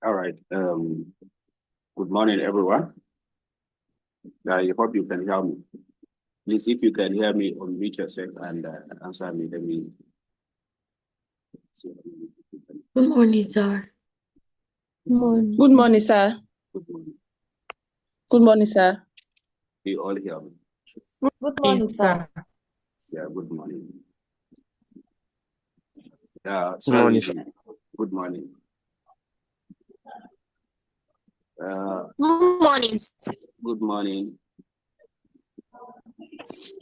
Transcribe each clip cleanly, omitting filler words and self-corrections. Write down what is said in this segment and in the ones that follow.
All right. Good morning, everyone. I hope you can hear me. Please, if you can hear me, unmute yourself and answer me. Let me see. Good morning, sir. Good morning. Good morning, sir. Good morning. Good morning, sir. You all hear me? Good morning, sir. Yeah, good morning. Good morning, sir. Good morning. Good morning. Good morning.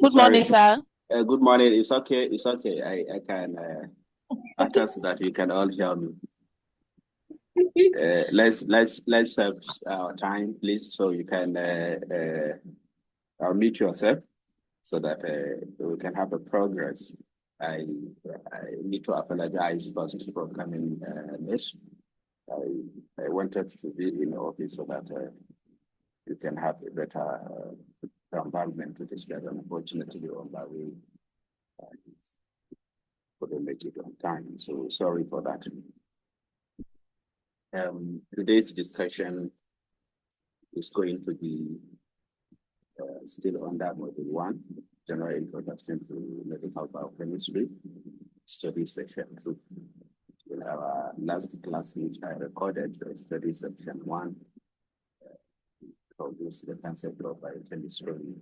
Good morning, sir. Good morning. It's okay. It's okay. I can attest that you can all hear me. Let's have our time, please, so you can mute yourself so that we can have a progress. I need to apologize first for coming late. I wanted to be in the office so that you can have a better environment to discuss. Unfortunately, on my way, couldn't make it on time. So sorry for that. Today's discussion is going to be still under module 1, general introduction to medical biochemistry, study section 2. In our last class, which I recorded, the study section 1 introduced the concept of biochemistry,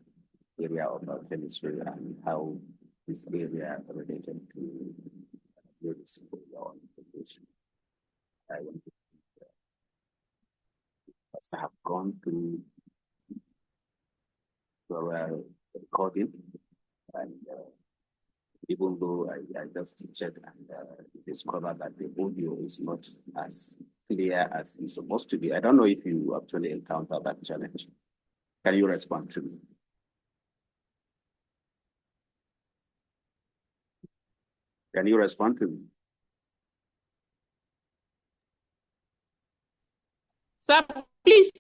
area of biochemistry, and how this area related to medicine or information. I want to have gone through our recording, and even though I just checked and discovered that the audio is not as clear as it's supposed to be. I don't know if you actually encountered that challenge. Can you respond to me? Can you respond to me? Sir, please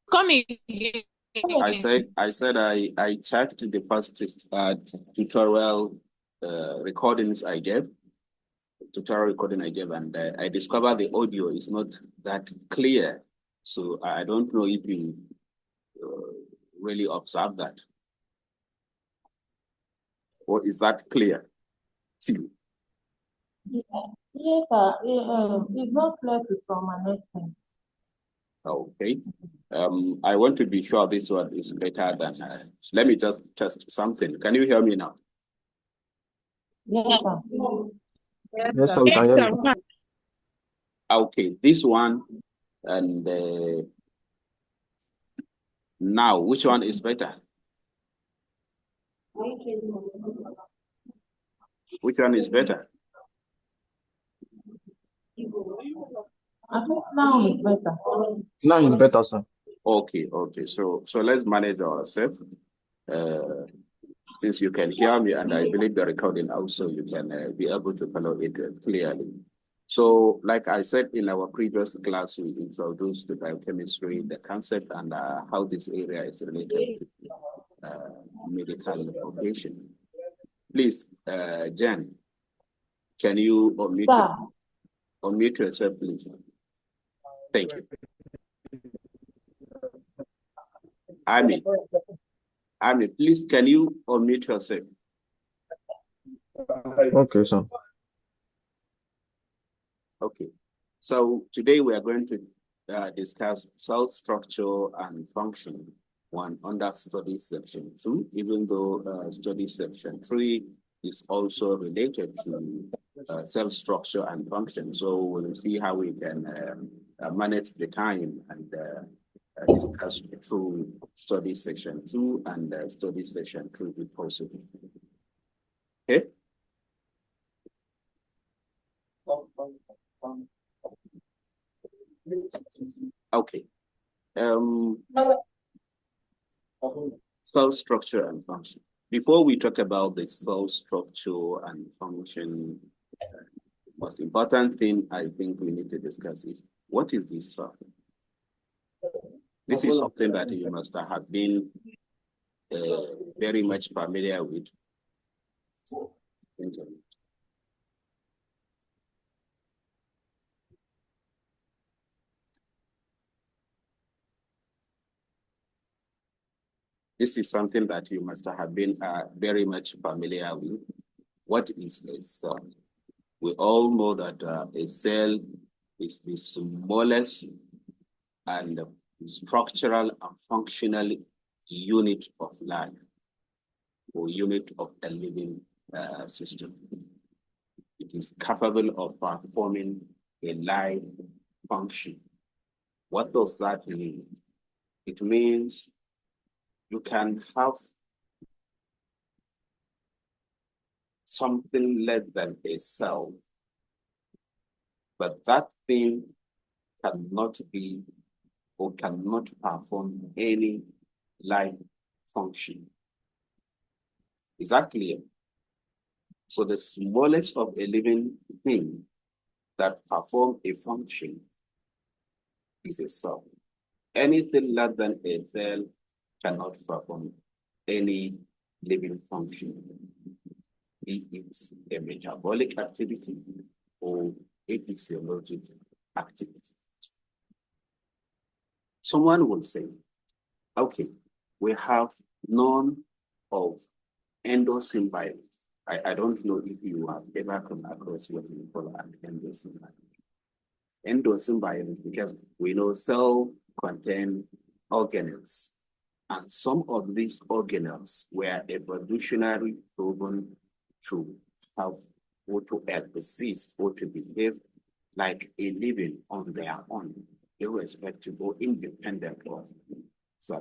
come again. I said I checked the first tutorial recordings I gave, and I discovered the audio is not that clear. So I don't know if you really observed that. Or is that clear? See. Yes, sir. It's not clear to some extent. Okay. I want to be sure this one is better than. Let me just test something. Can you hear me now? Yes, sir. Yes, sir, we can hear you. Okay, this one and now, which one is better? Which one is better? I think now it's better. Now it's better, sir. Okay. So let's manage ourselves. Since you can hear me, and I believe the recording also, you can be able to follow it clearly. So, like I said in our previous class, we introduced the biochemistry, the concept, and how this area is related to medical profession. Please, Jen, can you unmute yourself, please? Thank you. Ami, please, can you unmute yourself? Okay, sir. Okay. So today we are going to discuss cell structure and function, one under study section 2, even though study section 3 is also related to cell structure and function. So we'll see how we can manage the time and discuss through study section 2 and study section 3 if possible. Okay? Okay. Cell structure and function. Before we talk about the cell structure and function, most important thing I think we need to discuss is, what is this cell? This is something that you must have been very much familiar with. This is something that you must have been very much familiar with. What is a cell? We all know that a cell is the smallest and structural and functional unit of life or unit of a living system. It is capable of performing a life function. What does that mean? It means you can have something less than a cell, but that thing cannot be or cannot perform any life function. Is that clear? So the smallest of a living thing that perform a function is a cell. Anything less than a cell cannot perform any living function. Be it a metabolic activity or a physiologic activity. Someone will say, okay, we have none of endosymbiont. I don't know if you have ever come across what we call an endosymbiont. Endosymbiont, because we know cells contain organelles, and some of these organelles were evolutionary proven to have or to exist or to behave like a living on their own, irrespective or independent of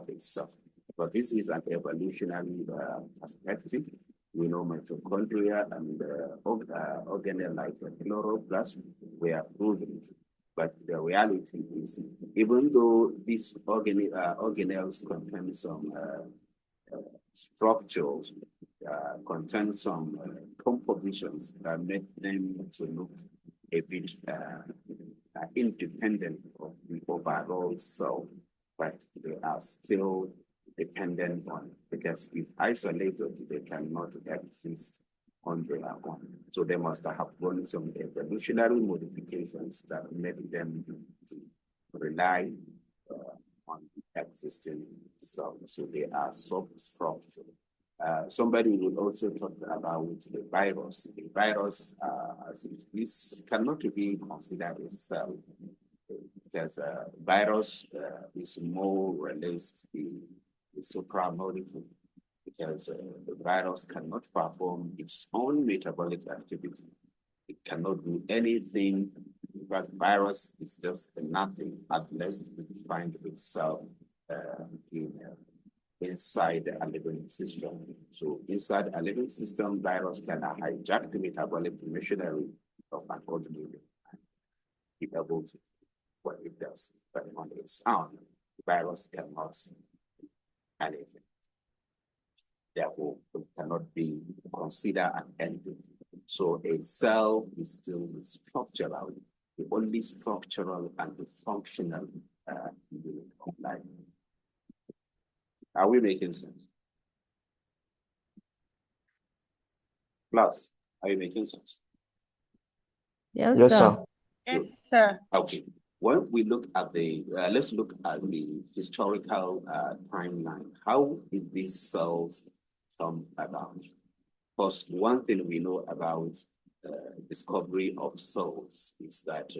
itself. But this is an evolutionary perspective. We know mitochondria and organelle like chloroplast were proven. But the reality is, even though these organelles contain some structures, contain some compositions that make them to look a bit independent of the overall cell, but they are still dependent on, because if isolated, they cannot exist on their own. So they must have gone some evolutionary modifications that made them to rely on existing cells. So they are substructure. Somebody will also talk about the virus. The virus, as it is, cannot be considered a cell, because virus is more or less a supramolecule, because the virus cannot perform its own metabolic activity. It cannot do anything. But virus is just nothing unless it finds itself inside a living system. So inside a living system, virus can hijack the metabolic machinery of an organism. It able to what it does, but on its own, the virus cannot do anything. Therefore, it cannot be considered an entity. So a cell is still structural, the only structural and the functional unit of life. Are we making sense? Plus, are you making sense? Yes, Yes, sir. sir. Yes, sir. Okay. When we look at the, let's look at the historical timeline. How did these cells come about? Because one thing we know about discovery of cells is that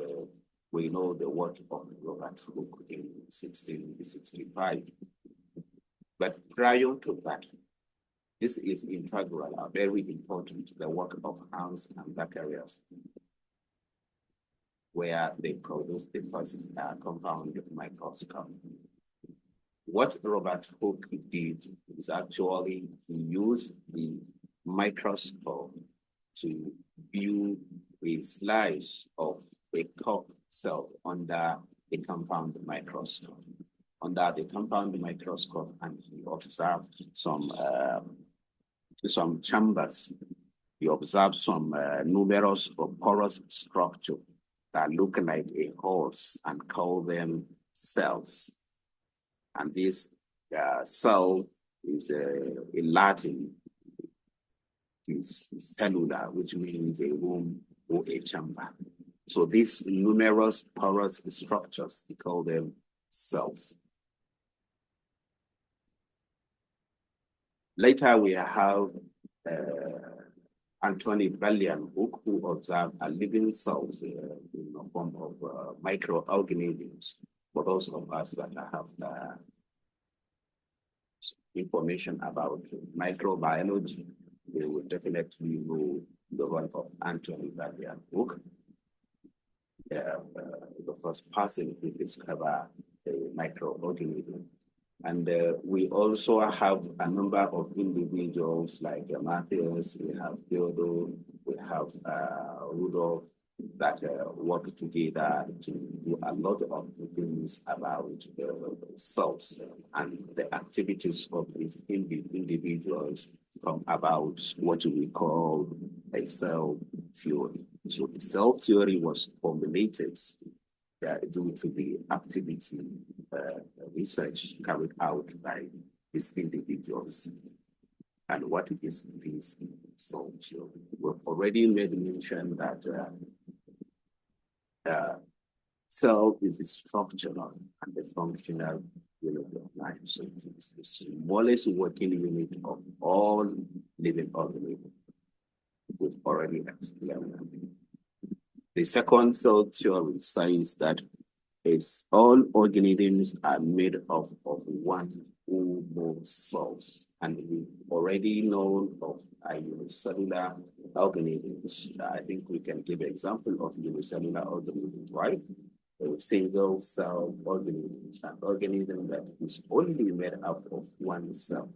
we know the work of Robert Hooke in 1665. But prior to that, this is integral, very important, the work of Hans and Zacharias, where they produced the first compound microscope. What Robert Hooke did is actually he used the microscope to view a slice of a cork cell under the compound microscope. Under the compound microscope, and he observed some chambers. He observed some numerous or porous structure that look like a horse and call them cells. And this cell is in Latin is cellular, which means a room or a chamber. So these numerous porous structures, we call them cells. Later, we have Anthony Berlian-Hook, who observed a living cells in the form of microorganisms. For those of us that have information about microbiology, they will definitely know the work of Anthony Berlian-Hook, the first person who discovered the microorganism. And we also have a number of individuals like Matthias, we have Theodore, we have Rudolph, that work together to do a lot of things about cells, and the activities of these individuals come about what we call a cell theory. So the cell theory was formulated due to the activity research carried out by these individuals. And what is this cell theory? We've already made mention that cell is a structural and a functional unit of life. So it is the smallest working unit of all living organisms. We've already explained that. The second cell theory says that all organisms are made of one or more cells, and we already know of unicellular organisms. I think we can give an example of unicellular organisms, right? A single cell organisms, an organism that is only made up of one cell.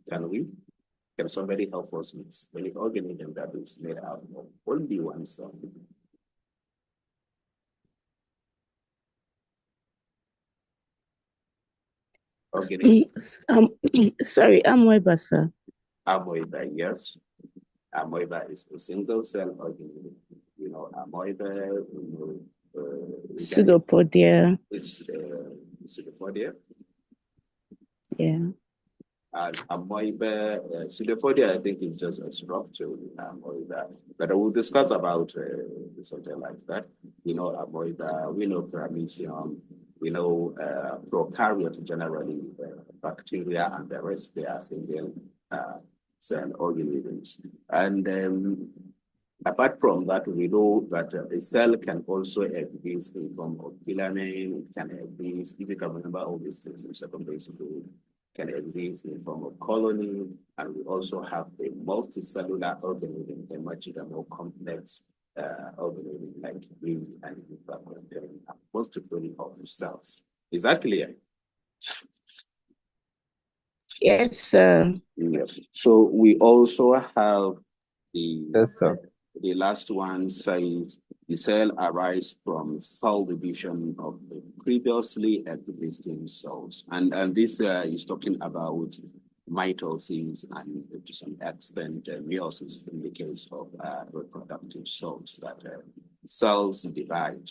Can somebody help us with any organism that is made up of only one cell? Sorry, amoeba, sir. Amoeba, yes. Amoeba is a single cell organism. You know, amoeba, Pseudopodia. It's pseudopodia. Yeah. Amoeba, pseudopodia, I think, is just a structure in amoeba. But we'll discuss about something like that. You know, amoeba, we know paramecium, we know prokaryote generally, bacteria and the rest, they are single cell organisms. And apart from that, we know that a cell can also exist in form of filament, it can exist, if you can remember all these things in secondary school, can exist in form of colony, and we also have a multicellular organism, a much more complex organism like we and containing a multitude of cells. Is that clear? Yes, sir. Yes. So we also have Yes, sir. the last one says the cell arises from cell division of the previously existing cells. And this is talking about mitosis and to some extent meiosis in the case of reproductive cells, that cells divide.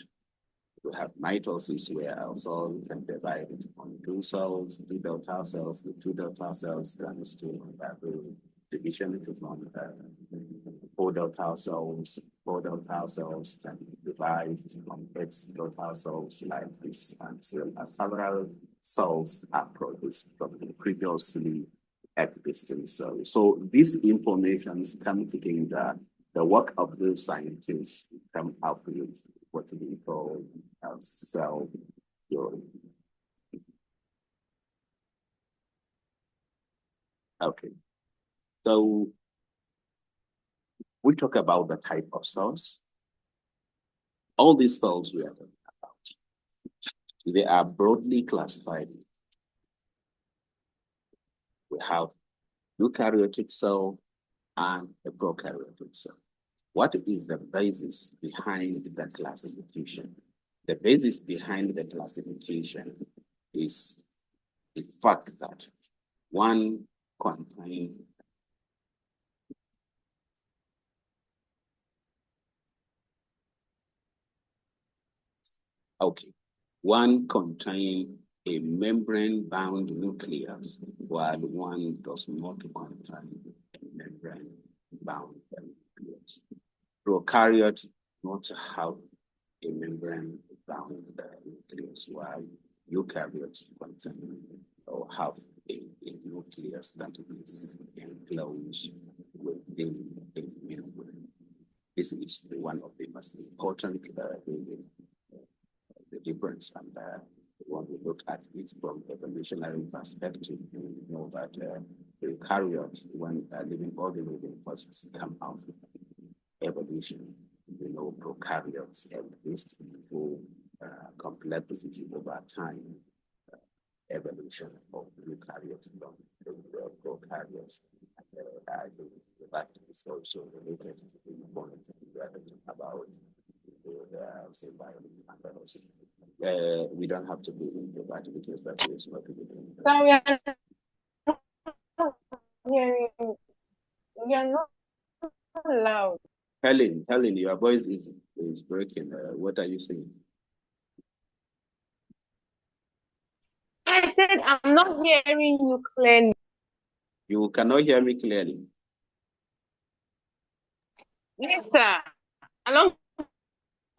We have mitosis where our cell can divide into two cells, two delta cells. The two delta cells can still have division to form four delta cells. Four delta cells can divide from its delta cells like this until several cells are produced from the previously existing cells. So these informations come together. The work of the scientists come out with what we call cell theory. Okay, so we talk about the type of cells. All these cells we are talking about, they are broadly classified. We have eukaryotic cell and a prokaryotic cell. What is the basis behind the classification? The basis behind the classification is the fact that one contains a membrane-bound nucleus, while one does not contain a membrane-bound nucleus. Prokaryotes not have a membrane-bound nucleus, while eukaryotes contain or have a nucleus that is enclosed within a membrane. This is one of the most important the difference. And when we look at it from evolutionary perspective, we know that eukaryotes, when living organisms first come out of evolution, prokaryotes exist through complexity over time. Evolution of eukaryotes from prokaryotes. That is also related to the point we are talking about say biology. We don't have to be in the that because that is what we do. Sorry, I'm hearing you. You're not loud. Helen, your voice is breaking. What are you saying? I said I'm not hearing you clearly. You cannot hear me clearly. Yes, sir. Along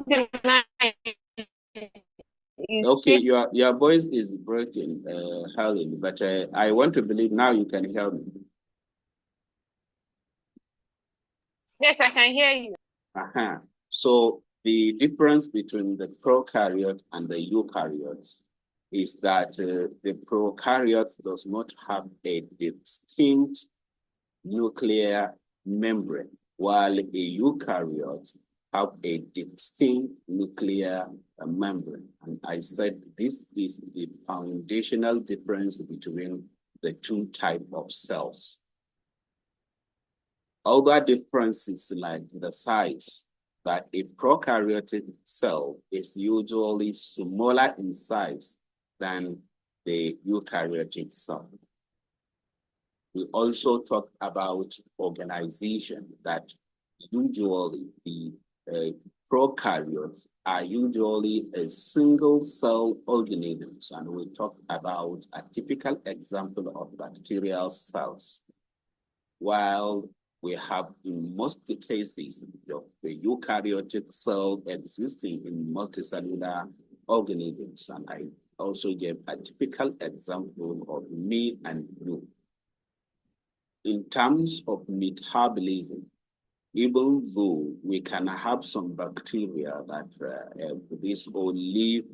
the line. Okay, your voice is breaking, Helen, but I want to believe now you can hear me. Yes, I can hear you. So the difference between the prokaryote and the eukaryotes is that the prokaryote does not have a distinct nuclear membrane, while a eukaryote have a distinct nuclear membrane. And I said this is the foundational difference between the two types of cells. Other differences like the size, that a prokaryotic cell is usually smaller in size than the eukaryotic cell. We also talked about organization, that usually the prokaryotes are usually a single cell organisms, and we talked about a typical example of bacterial cells. While we have in most cases the eukaryotic cell existing in multicellular organisms, and I also gave a typical example of me and you. In terms of metabolism, even though we can have some bacteria that produce or live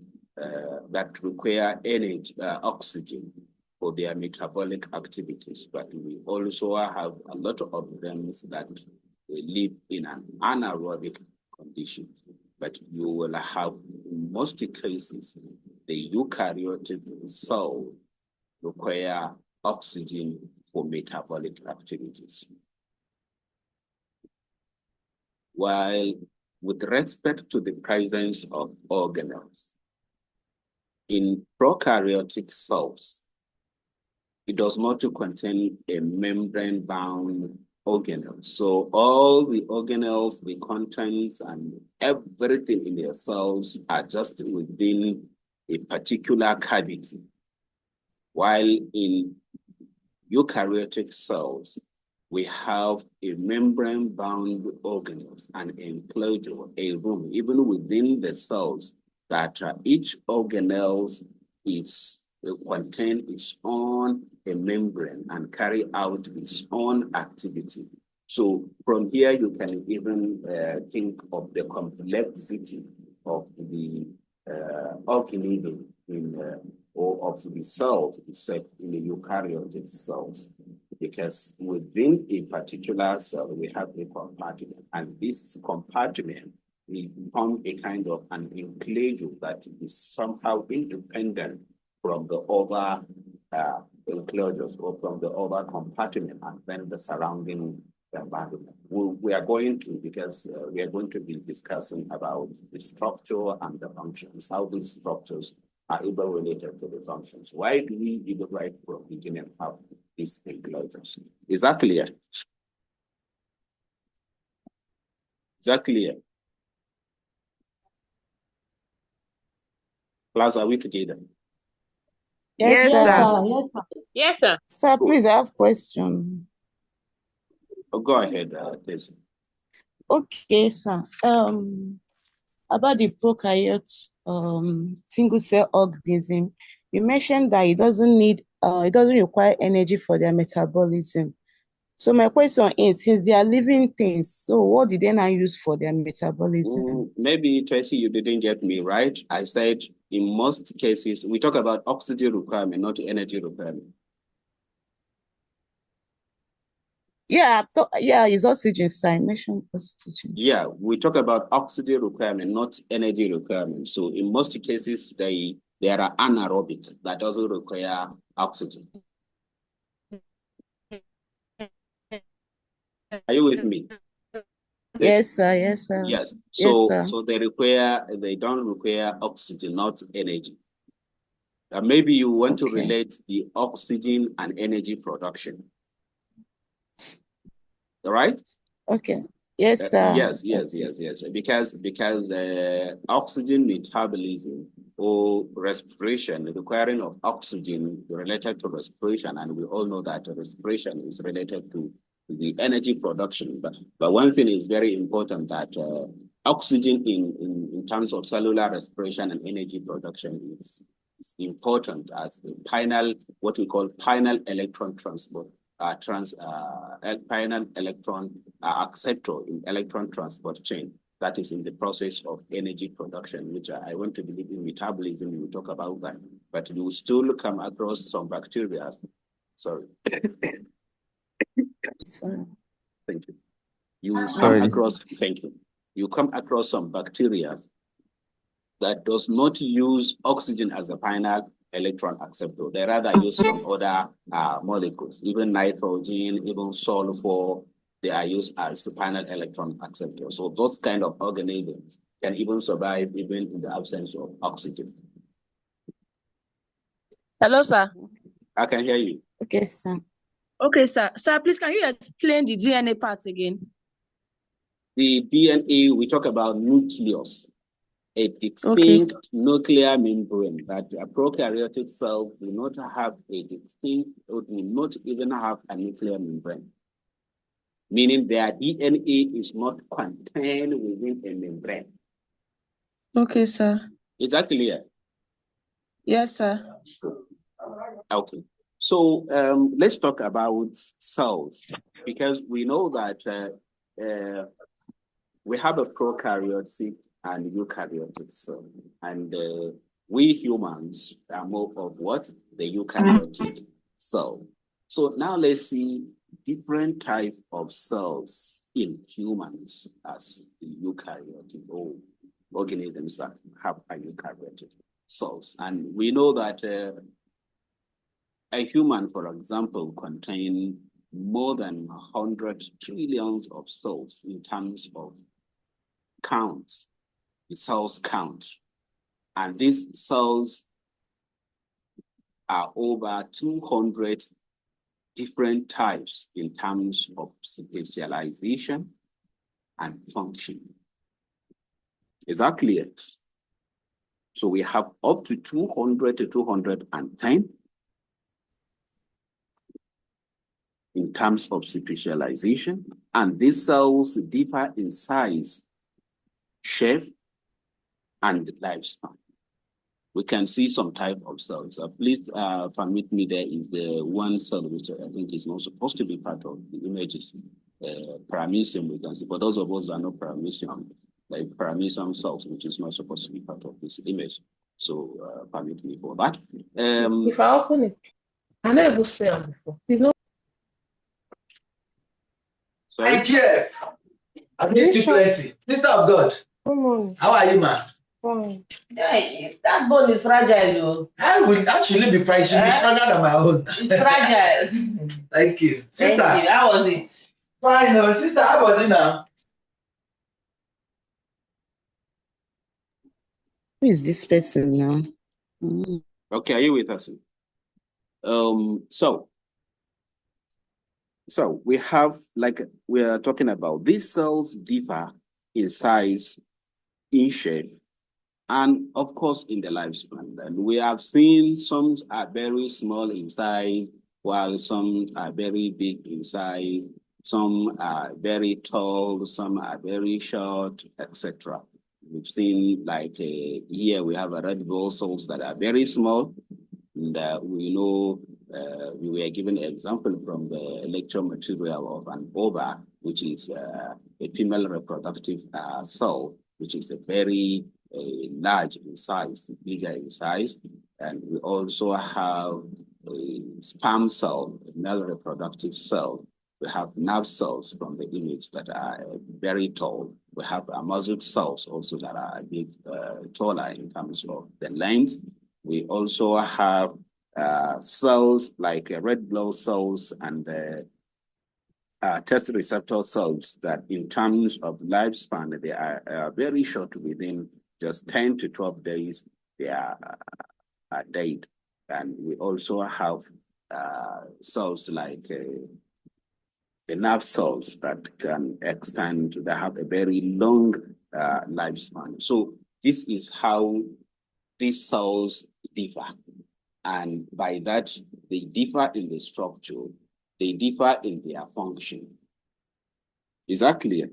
that require energy, oxygen for their metabolic activities, but we also have a lot of them that live in an anaerobic condition. But you will have, in most cases, the eukaryotic cell require oxygen for metabolic activities. While with respect to the presence of organelles, in prokaryotic cells, it does not contain a membrane-bound organelle. So all the organelles, the contents, and everything in their cells are just within a particular cavity. While in eukaryotic cells, we have a membrane-bound organelles, an enclosure, a room, even within the cells, that each organelle is contain its own membrane and carry out its own activity. So from here, you can even think of the complexity of the organism or of the cells itself in the eukaryotic cells. Because within a particular cell, we have a compartment, and this compartment will become a kind of an enclosure that is somehow independent from the other enclosures or from the other compartment and then the surrounding environment. We are going to, because we are going to be discussing about the structure and the functions, how these structures are even related to the functions. Why do we even right from the beginning have these enclosures? Is that clear? Is that clear? Class, are we together? Yes, Yes, sir. sir. Yes, sir. Yes, sir. Sir, please, I have a question. Oh, go ahead, please. Okay, sir. About the prokaryotes, single cell organism, you mentioned that it doesn't require energy for their metabolism. So my question is, since they are living things, so what did they now use for their metabolism? Maybe, Tracy, you didn't get me right. I said in most cases, we talk about oxygen requirement, not energy requirement. Yeah, it's oxygen, sir. I mentioned oxygen. Yeah, we talk about oxygen requirement, not energy requirement. So in most cases, they are anaerobic that doesn't require oxygen. Are you with me? Yes, sir. Yes, sir. Yes. Yes, sir. So they don't require oxygen, not energy. Maybe you want to Okay. relate the oxygen and energy production. All right? Okay. Yes, sir. Yes. That's it. Because oxygen metabolism or respiration, the requiring of oxygen related to respiration, and we all know that respiration is related to the energy production. But one thing is very important, that oxygen in terms of cellular respiration and energy production is important as the final, what we call final electron transport. Final electron acceptor in electron transport chain that is in the process of energy production, which I want to believe in metabolism, we will talk about that, but you will still come across some bacteria. Sorry. Sorry. Thank you. You come across some bacteria that does not use oxygen as a final electron acceptor. They rather use some other molecules, even nitrogen, even sulfur, they are used as a final electron acceptor. So those kind of organisms can even survive even in the absence of oxygen. Hello, sir. I can hear you. Okay, sir. Okay, sir. Sir, please, can you explain the DNA part again? The DNA, we talk about nucleus, a distinct nuclear membrane, that a prokaryotic cell do not have a distinct, or do not even have a nuclear membrane, meaning their DNA is not contained within a membrane. Okay, sir. Is that clear? Yes, sir. Okay. So let's talk about cells, because we know that we have a prokaryotic and eukaryotic cell, and we humans are more of what? The eukaryotic cell. So now let's see different type of cells in humans as the eukaryotic or organisms that have a eukaryotic cells. And we know that a human, for example, contains more than 100 trillions of cells in terms of counts, the cells count. And these cells are over 200 different types in terms of specialization and function. Is that clear? So we have up to 200 to 210 in terms of specialization, and these cells differ in size, shape, and lifespan. We can see some type of cells. Please permit me, there is the one cell which I think is not supposed to be part of the images. Paramecium, we can see. For those of us that are not paramecium, like paramecium cells, which is not supposed to be part of this image. So permit me for that. If I open it, I never see them before. There's no. Sorry? Hi, Jeff. I've missed you plenty. Sister of God, Come on. how are you, man? Fine. Yeah, that bone is fragile, though. I will actually be fragile. She'll be stronger than my own. It's fragile. Thank you. Sister, Thank you. How was it? fine. No, sister, how about you now? Who is this person now? Mm. Okay, are you with us? So we have, like we are talking about, these cells differ in size, in shape, and of course in the lifespan. And we have seen some are very small in size, while some are very big in size, some are very tall, some are very short, etc. We've seen, like here we have a red blood cells that are very small, And we know we were given an example from the lecture material of an ova, which is a female reproductive cell, which is a very large in size, bigger in size. And we also have a sperm cell, a male reproductive cell. We have nerve cells from the image that are very tall. We have muscle cells also that are a bit taller in terms of the length. We also have cells like red blood cells and the test receptor cells that in terms of lifespan, they are very short. Within just 10 to 12 days, they are dead. And we also have cells like the nerve cells that can extend, that have a very long lifespan. So this is how these cells differ. And by that, they differ in the structure, they differ in their function. Is that clear?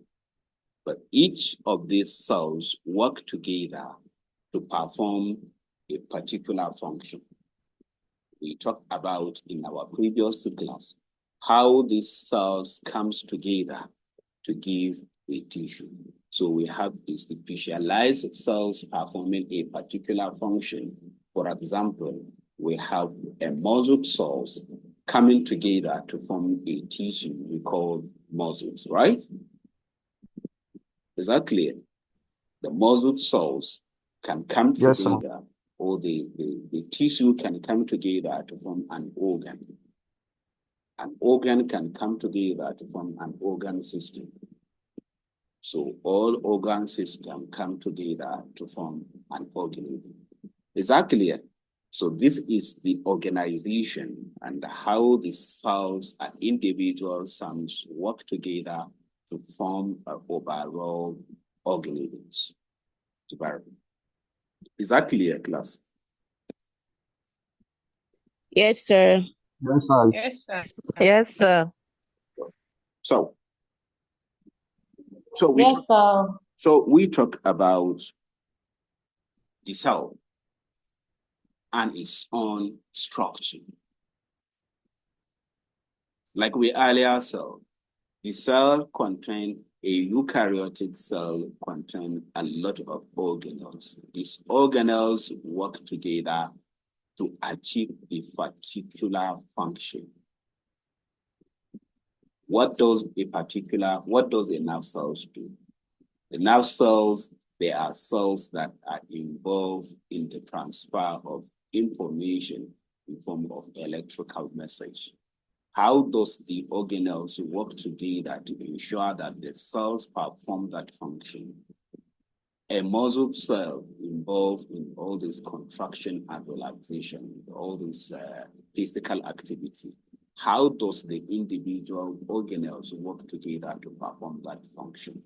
But each of these cells work together to perform a particular function. We talked about in our previous class how these cells comes together to give a tissue. So we have the specialized cells performing a particular function. For example, we have a muscle cells coming together to form a tissue we call muscles, right? Is that clear? The muscle cells can come together, or the tissue can come together to form an organ. An organ can come together to form an organ system. So all organ systems come together to form an organism. Is that clear? So this is the organization and how the cells and individual cells work together to form an overall organisms. Is that clear, class? Yes, sir. Yes, sir. Yes, sir. Yes, sir. So we talk about the cell and its own structure. Like we earlier saw, the cell contains a eukaryotic cell contains a lot of organelles. These organelles work together to achieve a particular function. What does a nerve cells do? The nerve cells, they are cells that are involved in the transfer of information in form of electrical message. How does the organelles work together to ensure that the cells perform that function? A muscle cell involved in all this contraction and relaxation, all this physical activity. How does the individual organelles work together to perform that function?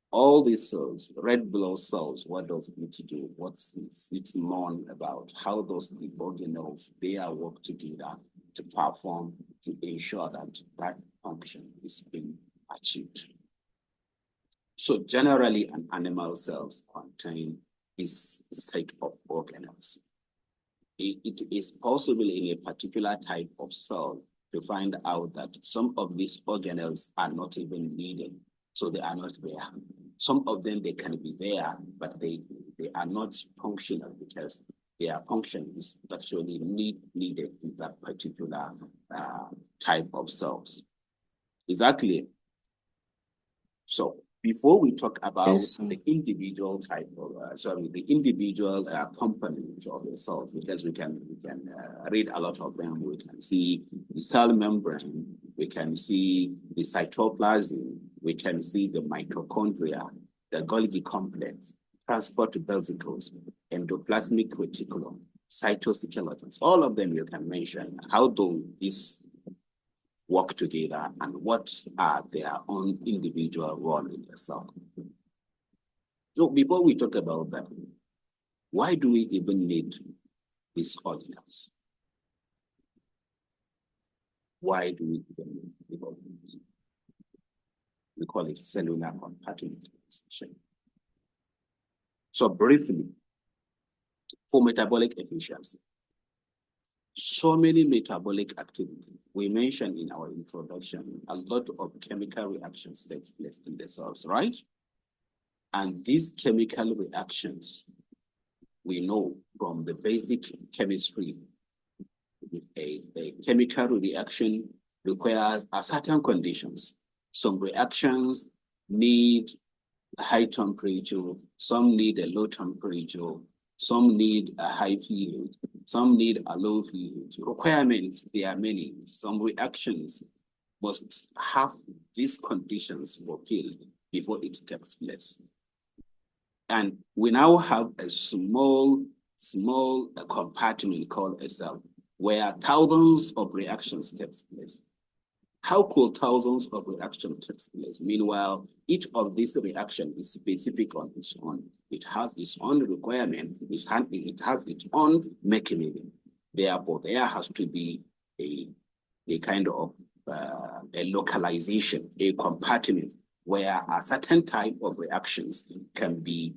All these cells, red blood cells, what does it do? What's it known about? How does the organelles, they work together to perform, to ensure that that function is being achieved? So generally, an animal cells contain this set of organelles. It is possible in a particular type of cell to find out that some of these organelles are not even needed, so they are not there. Some of them, they can be there, but they are not functional because their function is actually needed in that particular type of cells. Is that clear? So before we talk about the individual type of, the individual components of the cells, because we can read a lot of them. We can see the cell membrane, we can see the cytoplasm, we can see the mitochondria, the Golgi complex, transport vesicles, endoplasmic reticulum, cytoskeletons. All of them you can mention. How do these work together and what are their own individual role in the cell? So before we talk about that, why do we even need these organelles? Why do we even need the organelles? We call it cellular compartmentalization. So briefly, for metabolic efficiency. So many metabolic activity. We mentioned in our introduction, a lot of chemical reactions take place in the cells, right? And these chemical reactions, we know from the basic chemistry, a chemical reaction requires a certain conditions. Some reactions need a high temperature, some need a low temperature, some need a high fluid, some need a low fluid. Requirements, there are many. Some reactions must have these conditions fulfilled before it takes place. And we now have a small compartment called a cell where thousands of reactions take place. How could thousands of reactions take place? Meanwhile, each of these reactions is specific on its own. It has its own requirement, it has its own mechanism. Therefore, there has to be a kind of a localization, a compartment where a certain type of reactions can be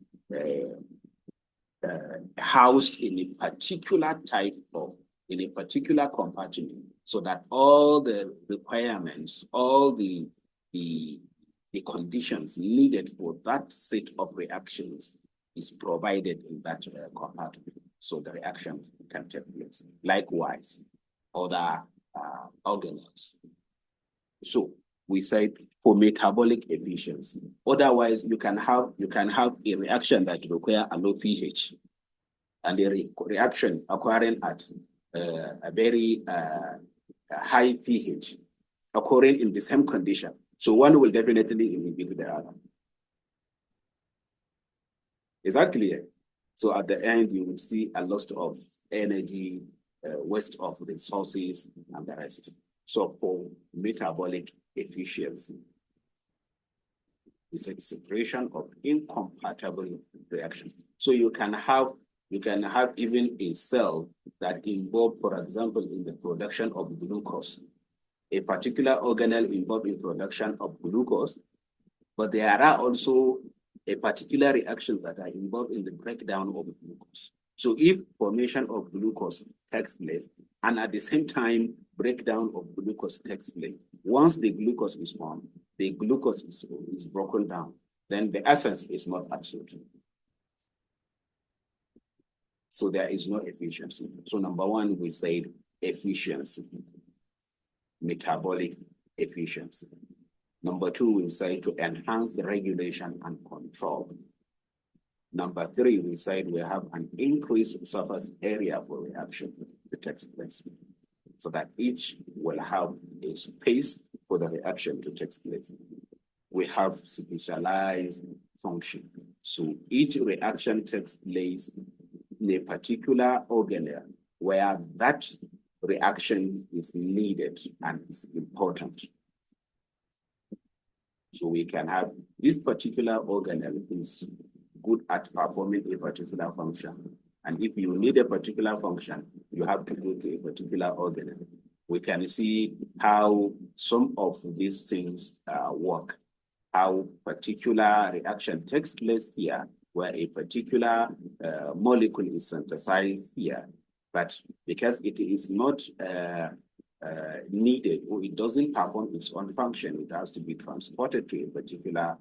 housed in a particular type of, in a particular compartment, so that all the requirements, all the conditions needed for that set of reactions is provided in that compartment, so the reaction can take place. Likewise, other organelles. So we said for metabolic efficiency. Otherwise, you can have a reaction that require a low pH, and a reaction occurring at a very high pH, occurring in the same condition. So one will definitely inhibit the other. Is that clear? So at the end, you will see a loss of energy, waste of resources, and the rest. So for metabolic efficiency, it's a separation of incompatible reactions. So you can have even a cell that involved, for example, in the production of glucose, a particular organelle involved in production of glucose, but there are also a particular reactions that are involved in the breakdown of glucose. So if formation of glucose takes place, and at the same time, breakdown of glucose takes place, once the glucose is formed, the glucose is broken down, then the essence is not absolute. So there is no efficiency. So number one, we said efficiency, metabolic efficiency. Number two, we say to enhance the regulation and control. Number three, we said we have an increased surface area for reaction that takes place, so that each will have a space for the reaction to take place. We have specialized function. So each reaction takes place in a particular organelle where that reaction is needed and is important. So we can have this particular organelle is good at performing a particular function. And if you need a particular function, you have to go to a particular organelle. We can see how some of these things work, how particular reaction takes place here, where a particular molecule is synthesized here. But because it is not needed, or it doesn't perform its own function, it has to be transported to a particular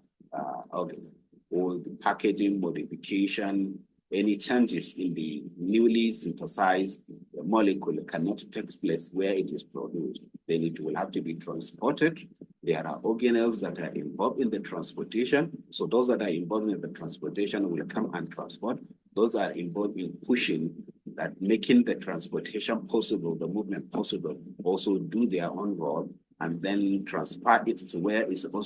organ, or the packaging modification, any changes in the newly synthesized molecule cannot take place where it is produced. Then it will have to be transported. There are organelles that are involved in the transportation. So those that are involved in the transportation will come and transport. Those are involved in pushing, that making the transportation possible, the movement possible, also do their own role, and then transport it to where it's supposed